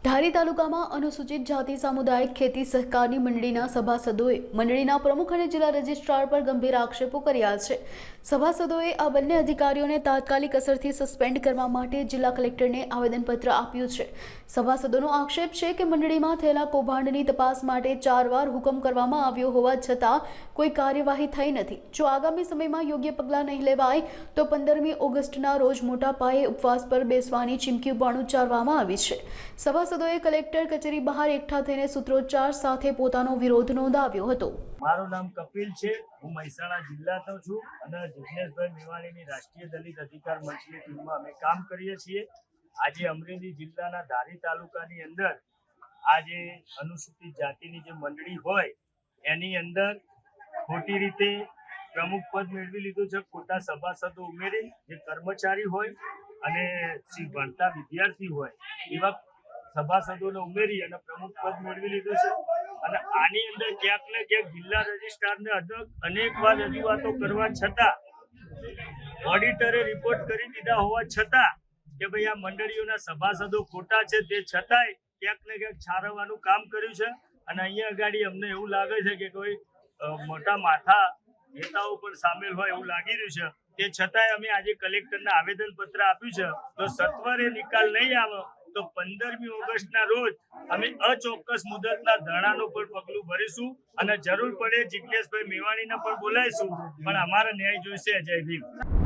ધારી તાલુકામાં અનુસૂચિત જાતિ સામુદાયિક ખેતી સહકારની મંડળીના સભાસદોએ મંડળીના પ્રમુખ અને જિલ્લા રજિસ્ટ્રાર પર ગંભીર આક્ષેપો કર્યા છે। સભાસદોએ આ બંને અધિકારીઓને તાત્કાલિક અસરથી સસ્પેન્ડ કરવા માટે જિલ્લા કલેક્ટરને આવેદનપત્ર આપ્યું છે। સભાસદોનો આક્ષેપ છે કે મંડળીમાં થયેલા કૌભાંડની તપાસ માટે 4 વાર હુકમ કરવામાં આવ્યો હોવા છતાં કોઈ કાર્યવાહી થઈ નથી। જો આગામી સમયમાં યોગ્ય પગલાં નહીં લેવાય તો 15મી ઓગસ્ટના રોજ મોટા પાયે ઉપવાસ પર બેસવાની ચીમકી પણ ઉચ્ચારવામાં આવી છે। સભાસદોએ કલેક્ટર કચેરી બહાર એકઠા થઈને સૂત્રોચ્ચાર સાથે પોતાનો વિરોધ નોંધાવ્યો હતો। મારું નામ કપિલ છે, હું મહેસાણા જિલ્લાનો છું અને જિગ્નેશભાઈ મેવાણીની રાષ્ટ્રીય દલિત અધિકાર મંચની ટીમમાં અમે કામ કરીએ છીએ। આજે અમરેલી જિલ્લાના ધારી તાલુકાની અંદર આ જે અનુસૂચિત જાતિની જે મંડળી હોય એની અંદર ખોટી રીતે પ્રમુખ પદ મેળવી લીધું છે। ખોટા સભાસદો ઉમેરી જે કર્મચારી હોય અને ભણતા વિદ્યાર્થી હોય એવા સભાસદોને ઉમેરી અને પ્રમુખ પદ મેળવી લીધું છે અને આની અંદર ક્યાંક ને ક્યાંક જિલ્લા રજિસ્ટ્રારને અનેક વાર રજૂઆતો કરવા છતાં ઓડિટરે રિપોર્ટ કરી દીધા હોવા છતાં કે ભાઈ આ મંડળીઓના સભાસદો ખોટા છે તે છતાંય ક્યાંક ને ક્યાંક છારવવાનું કામ કર્યું છે। અને અહીંયા આગળ અમને એવું લાગે છે કે કોઈ મોટા માથા નેતાઓ પણ સામેલ હોય એવું લાગી રહ્યું છે। તે છતાંય અમે આજે કલેક્ટરને આવેદનપત્ર આપ્યું છે। તો સત્વરે નિકાલ નહીં આવે તો 15મી ઓગસ્ટના રોજ અમે અચોક્કસ મુદતના ધરણાનું પણ પગલું ભરીશું અને જરૂર પડે જિગ્નેશભાઈ મેવાણીને પણ બોલાવીશું, પણ અમારે ન્યાય જોઈશે। જય ભીમ।